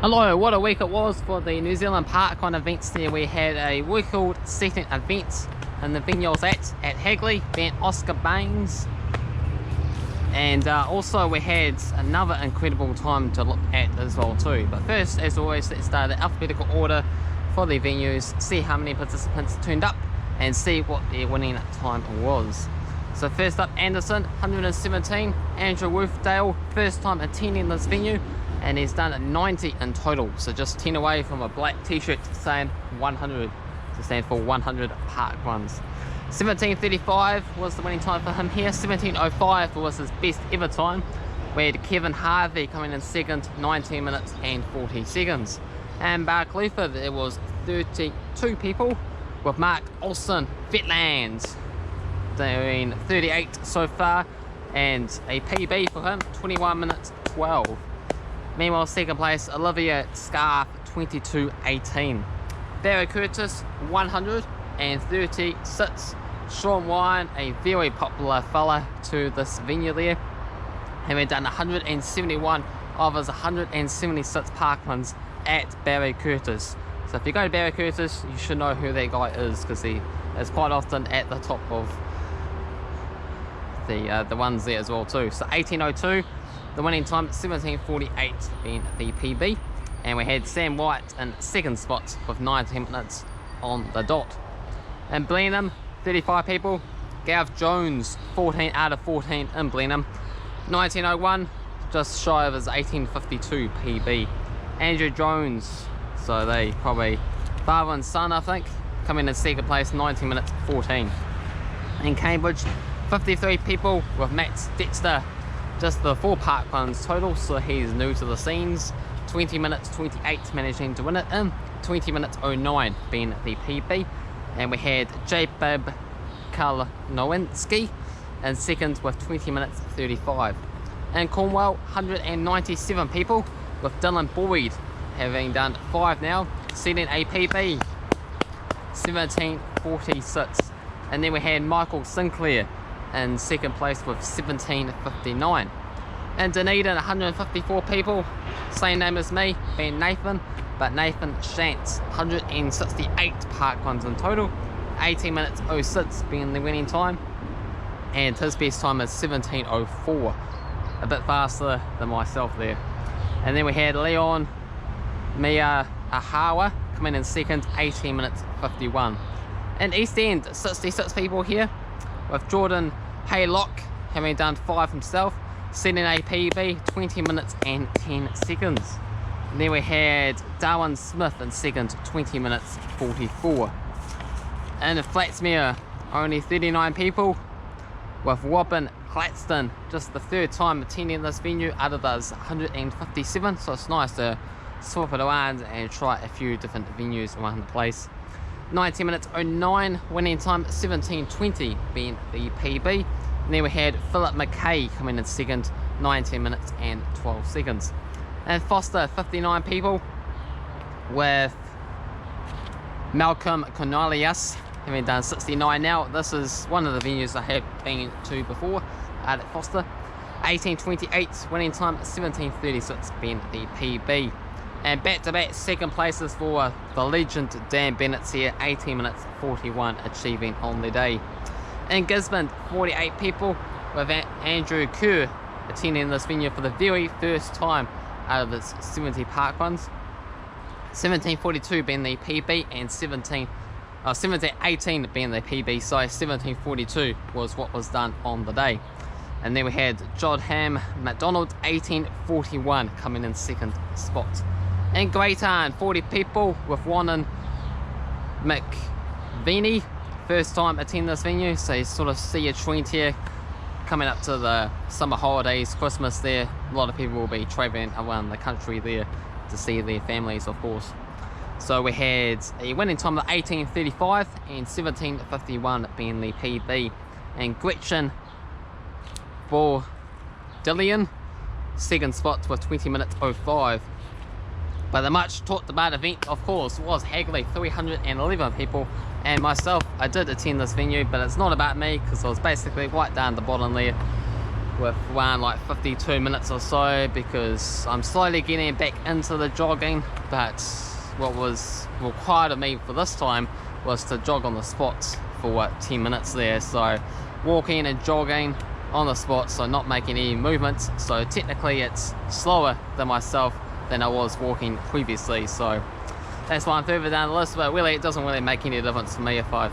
Hello, what a week it was for the New Zealand Parkrun events there. We had a record setting event in the venue I was at Hagley, being Oscar Baines. And also we had another incredible time to look at as well too. But first, as always, let's start the alphabetical order for the venues, see how many participants turned up and see what their winning time was. So first up, Anderson, 117. Andrew Wolfdale, first time attending this venue, and he's done 90 in total, so just 10 away from a black t-shirt saying 100 to stand for 100 park runs. 17:35 was the winning time for him here. 17:05 was his best ever time. We had Kevin Harvey coming in second, 19 minutes and 40 seconds. And Balcutha, there was 32 people, with Mark Olsen Vetlands doing 38 so far, and a PB for him, 21 minutes 12. Meanwhile, second place, Olivia Scarf, 22:18. Barry Curtis, 136. Sean Wine, a very popular fella to this venue there, having done 171 of his 176 park runs at Barry Curtis. So if you go to Barry Curtis, you should know who that guy is, because he is quite often at the top of the ones there as well too. So 18:02. The winning time, 17:48 being the PB. And we had Sam White in second spot with 19 minutes on the dot. In Blenheim, 35 people. Gav Jones, 14 out of 14 in Blenheim. 19:01, just shy of his 18:52 PB. Andrew Jones, so they probably father and son, I think, coming in second place, 19 minutes 14. In Cambridge, 53 people with Matt Dexter. Just the 4 park runs total, so he's new to the scenes. 20 minutes 28 managing to win it in. 20 minutes 09 being the PB. And we had Jacob Kalnowinski in second with 20 minutes 35. In Cornwall, 197 people, with Dylan Boyd having done 5 now, setting a PB, 17:46. And then we had Michael Sinclair in second place with 17:59. In Dunedin, 154 people, same name as me, being Nathan, but Nathan Shantz, 168 park runs in total, 18 minutes 06 being the winning time, and his best time is 17:04, a bit faster than myself there. And then we had Leon Mia Ahawa coming in second, 18 minutes 51. In East End, 66 people here, with Jordan Haylock having done 5 himself, setting a PB, 20 minutes and 10 seconds. And then we had Darwin Smith in second, 20 minutes 44. In Flaxmere, only 39 people, with Robin Claxton, just the 3rd time attending this venue out of those 157, so it's nice to swap it around and try a few different venues around the place. 19 minutes 09, winning time 17:20 being the PB. And then we had Philip McKay coming in second, 19 minutes and 12 seconds. And Foster, 59 people, with Malcolm Cornelius having done 69 now. This is one of the venues I have been to before at Foster. 18:28, winning time 17:36 being the PB. And back-to-back second places for the legend Dan Bennett's here, 18 minutes 41 achieving on the day. In Gisbourne, 48 people, with Andrew Kerr attending this venue for the very first time out of his 70 park runs. 17:42 being the PB, and 17:18 being the PB, so 17:42 was what was done on the day. And then we had Jodham McDonald, 18:41 coming in second spot. In Greytown, 40 people, with Wannan McVeeny, first time attending this venue, so you sort of see a trend here coming up to the summer holidays, Christmas there. A lot of people will be travelling around the country there to see their families, of course. So we had a winning time of 18:35 and 17:51 being the PB. And Gretchen Bordillion, second spot with 20 minutes 05. But the much talked about event, of course, was Hagley, 311 people, and myself. I did attend this venue, but it's not about me, because I was basically right down the bottom there, with around like 52 minutes or so, because I'm slowly getting back into the jogging. But what was required of me for this time was to jog on the spots for 10 minutes there. So walking and jogging on the spot, so not making any movements. So technically it's slower than I was walking previously. So that's why I'm further down the list, but really it doesn't really make any difference for me if I've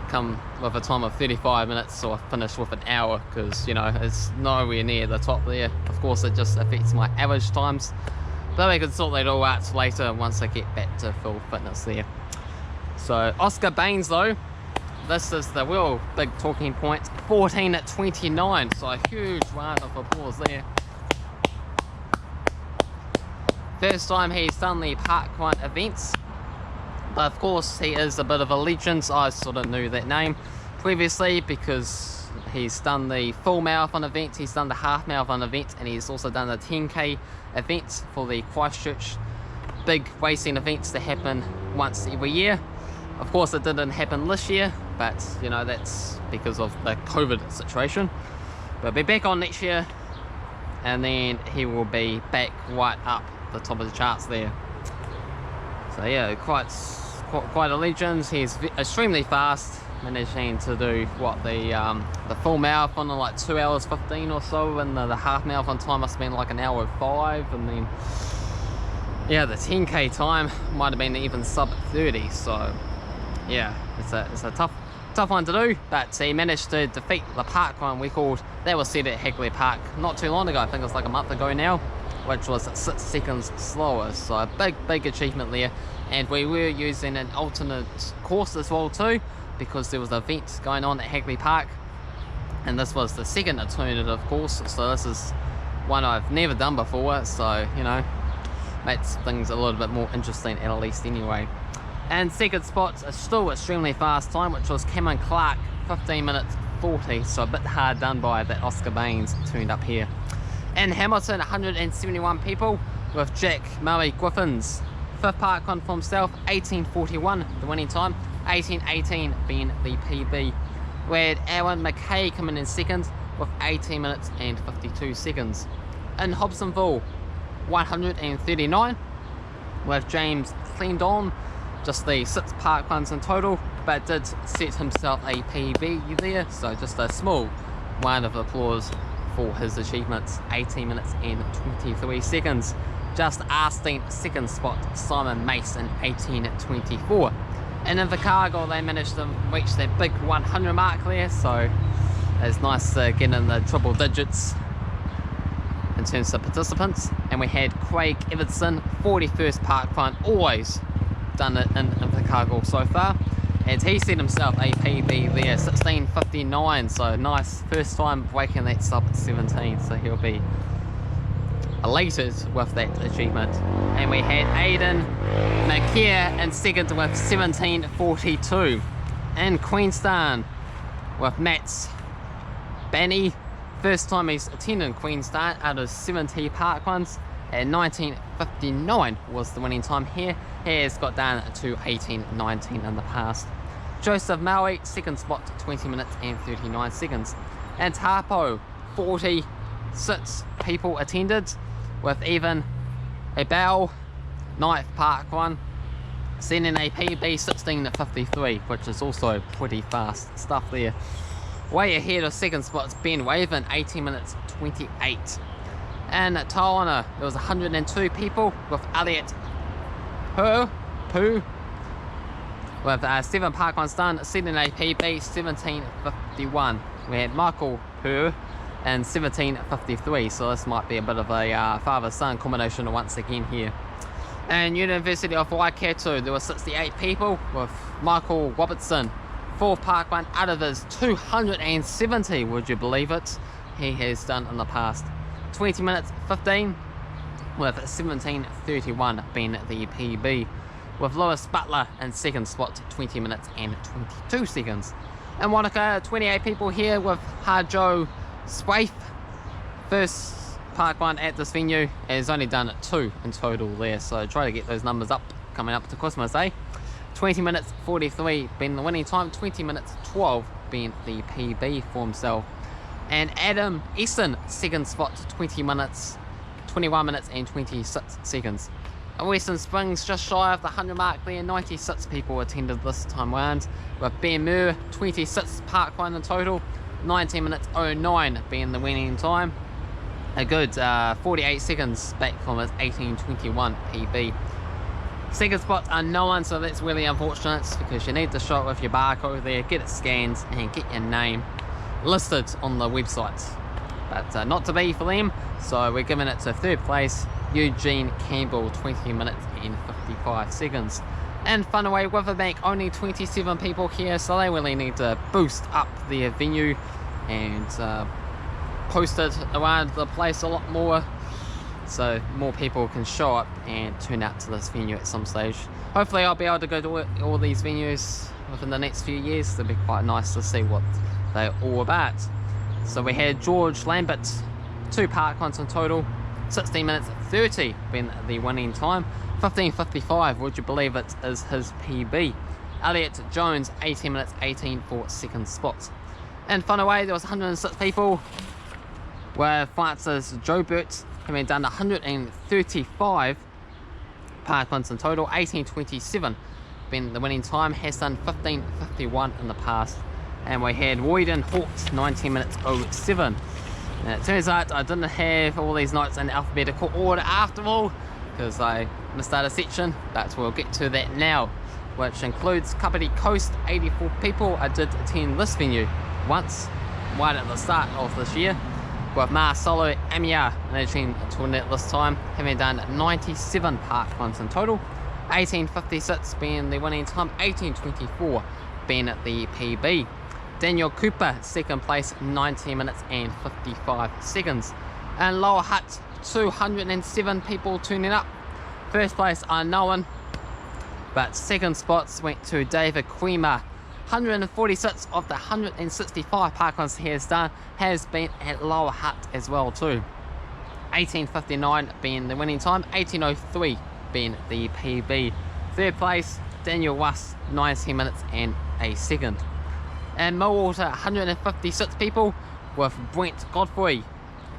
come with a time of 35 minutes or finish with an hour, because you know it's nowhere near the top there. Of course it just affects my average times, but we can sort that all out later once I get back to full fitness there. So Oscar Baines though, this is the real big talking point, 14:29, so a huge round of applause there. First time he's done the Parkrun events, but of course he is a bit of a legend. I sort of knew that name previously because he's done the full marathon event, he's done the half marathon event, and he's also done the 10k event for the Christchurch big racing events that happen once every year. Of course it didn't happen this year, but you know that's because of the COVID situation. But we'll be back on next year, and then he will be back right up the top of the charts there. So yeah, quite a legend. He's extremely fast, managing to do what the full marathon in like 2 hours 15 or so, and the half marathon time must have been like 1 hour 5, and then yeah, the 10k time might have been even sub 30. So yeah, it's a tough one to do, but he managed to defeat the Parkrun record that was set at Hagley Park not too long ago. I think it was like a month ago now, which was 6 seconds slower. So a big achievement there. And we were using an alternate course as well too, because there was an event going on at Hagley Park, and this was the second alternative course. So this is one I've never done before, so you know, makes things a little bit more interesting at least anyway. And second spot, a still extremely fast time, which was Cameron Clark, 15:40, so a bit hard done by that Oscar Baines turned up here. In Hamilton, 171 people, with Jack Murray Griffins, 5th Parkrun for himself, 18:41 the winning time, 18:18 being the PB. We had Aaron McKay coming in second with 18 minutes and 52 seconds. In Hobsonville, 139, with James Clendon, just the 6 Parkruns in total, but did set himself a PB there, so just a small round of applause for his achievements. 18 minutes and 23 seconds. Just asking second spot Simon Mason, 18:24. And in Invercargill they managed to reach that big 100 mark there, so it's nice to get in the triple digits in terms of participants. And we had Craig Everson, 41st Parkrun, always done it in Invercargill so far, and he set himself a PB there, 16:59, so nice first time breaking that sub 17, so he'll be elated with that achievement. And we had Aidan McKeer in second with 17:42. And Queenstown with Matt Banny, first time he's attended Queenstown out of 70 Parkruns, at 19:59 was the winning time here. He has got down to 18:19 in the past. Joseph Maui, second spot, 20 minutes and 39 seconds. And Taupo, 46 people attended, with even a Bell, 9th Parkrun, sending a PB 16:53, which is also pretty fast stuff there. Way ahead of second spot's Ben Waven, 18 minutes 28. And Tauranga, there was 102 people, with Elliot Poo with 7 Parkruns done, setting a PB 17:51. We had Michael Poo and 17:53, so this might be a bit of a father-son combination once again here. And University of Waikato, there were 68 people, with Michael Robertson, 4th Parkrun out of his 270, would you believe it, he has done in the past. 20 minutes 15, with 17:31 being the PB, with Lewis Butler in second spot, 20 minutes and 22 seconds. And Wanaka, 28 people here, with Harjo Swaif, first Parkrun at this venue, has only done 2 in total there, so try to get those numbers up coming up to Christmas, eh? 20 minutes 43 being the winning time, 20 minutes 12 being the PB for himself. And Adam Easton, second spot, 21 minutes and 26 seconds. And Western Springs just shy of the 100 mark there, 96 people attended this time round, with Ben Moore, 26 parkrun in total, 19 minutes 09 being the winning time. A good 48 seconds back from his 18:21 PB. Second spot unknown, so that's really unfortunate because you need to show it with your barcode there, get it scanned and get your name listed on the website. But not to be for them, so we're giving it to third place, Eugene Campbell, 20 minutes and 55 seconds. And Whanganui Riverbank, only 27 people here, so they really need to boost up their venue and post it around the place a lot more, so more people can show up and turn out to this venue at some stage. Hopefully I'll be able to go to all these venues within the next few years. It'll be quite nice to see what they're all about. So we had George Lambert, 2 parkruns in total, 16 minutes 30 being the winning time. 15:55, would you believe it, is his PB. Elliot Jones, 18 minutes 18 for second spot. In Whanganui there was 106 people, where Francis Jobert having done 135 parkruns in total, 18:27 being the winning time, has done 15:51 in the past. And we had Royden Hawks, 19 minutes 07. And it turns out I didn't have all these notes in alphabetical order after all, because I missed out a section, but we'll get to that now, which includes Kapiti Coast, 84 people. I did attend this venue once, right at the start of this year, with Marcelo Amia managing to win it this time, having done 97 parkruns in total, 18:56 being the winning time, 18:24 being the PB. Daniel Cooper, second place, 19 minutes and 55 seconds. And Lower Hutt, 207 people tuning up. First place unknown, but second spots went to David Creamer. 146 of the 165 parkruns he has done has been at Lower Hutt as well too. 18:59 being the winning time, 18:03 being the PB. Third place, Daniel Wass, 19 minutes and a second. And Millwater, 156 people, with Brent Godfrey,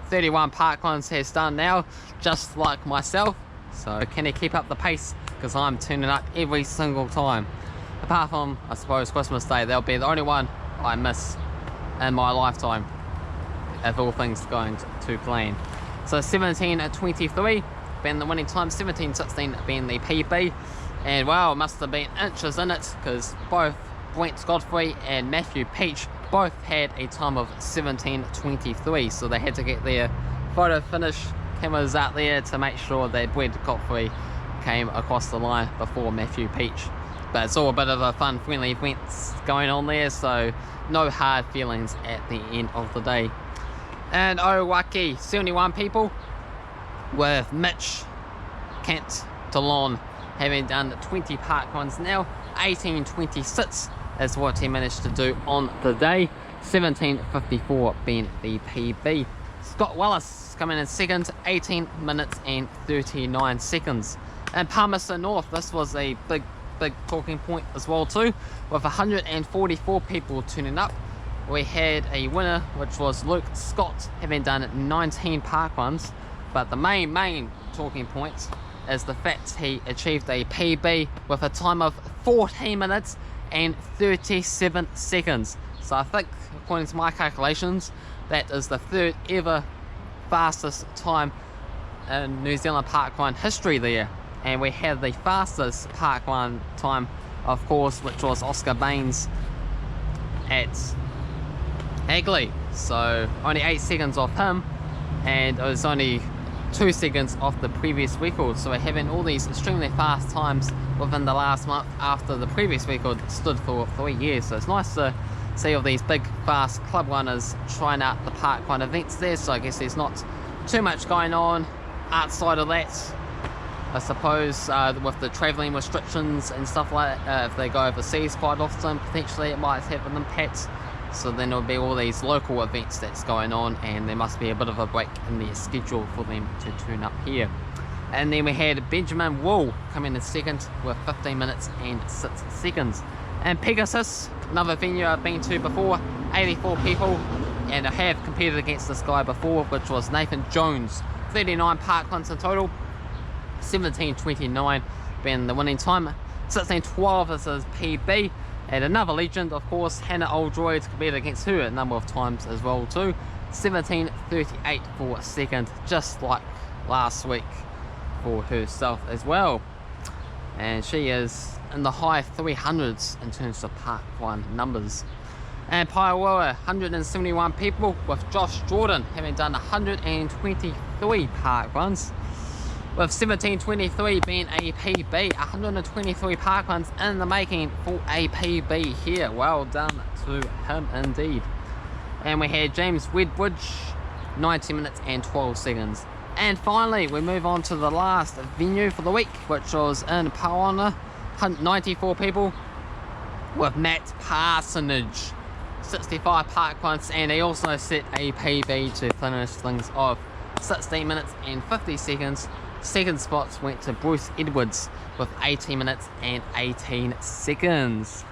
31 parkruns has done now, just like myself. So can he keep up the pace, because I'm turning up every single time. Apart from, I suppose, Christmas Day, that'll be the only one I miss in my lifetime, if all things going to plan. So 17:23 being the winning time, 17:16 being the PB. And wow, it must have been inches in it, because both Brent Godfrey and Matthew Peach both had a time of 17:23, so they had to get their photo finish cameras out there to make sure that Brent Godfrey came across the line before Matthew Peach. But it's all a bit of a fun, friendly event going on there, so no hard feelings at the end of the day. And Owairaka, 71 people, with Mitch Kent Talon having done 20 parkruns now, 18:26 is what he managed to do on the day, 17:54 being the PB. Scott Wallace coming in second, 18 minutes and 39 seconds. And Palmerston North, this was a big talking point as well too, with 144 people tuning up. We had a winner, which was Luke Scott, having done 19 parkruns, but the main talking point is the fact he achieved a PB with a time of 14 minutes and 37 seconds. So I think, according to my calculations, that is the third ever fastest time in New Zealand parkrun history there. And we had the fastest parkrun time, of course, which was Oscar Baines at Hagley. So only 8 seconds off him, and it was only 2 seconds off the previous record. So we're having all these extremely fast times within the last month after the previous record stood for 3 years. So it's nice to see all these big fast club runners trying out the parkrun events there. So I guess there's not too much going on outside of that, I suppose, with the travelling restrictions and stuff like that. If they go overseas quite often, potentially it might have an impact. So then there'll be all these local events that's going on, and there must be a bit of a break in their schedule for them to turn up here. And then we had Benjamin Wool coming in second with 15 minutes and 6 seconds. And Pegasus, another venue I've been to before, 84 people, and I have competed against this guy before, which was Nathan Jones. 39 parkruns in total, 17:29 being the winning time. 16:12 is his PB, and another legend, of course, Hannah Oldroyd, competed against her a number of times as well too. 17:38 for second, just like last week for herself as well. And she is in the high 300s in terms of parkrun numbers. And Porirua, 171 people, with Josh Jordan having done 123 parkruns, with 17:23 being a PB. 123 parkruns in the making for a PB here. Well done to him indeed. And we had James Wedbridge, 90 minutes and 12 seconds. And finally, we move on to the last venue for the week, which was in Puarenga, 94 people, with Matt Parsonage, 65 parkruns, and he also set a PB to finish things off, 16 minutes and 50 seconds. Second spots went to Bruce Edwards with 18 minutes and 18 seconds.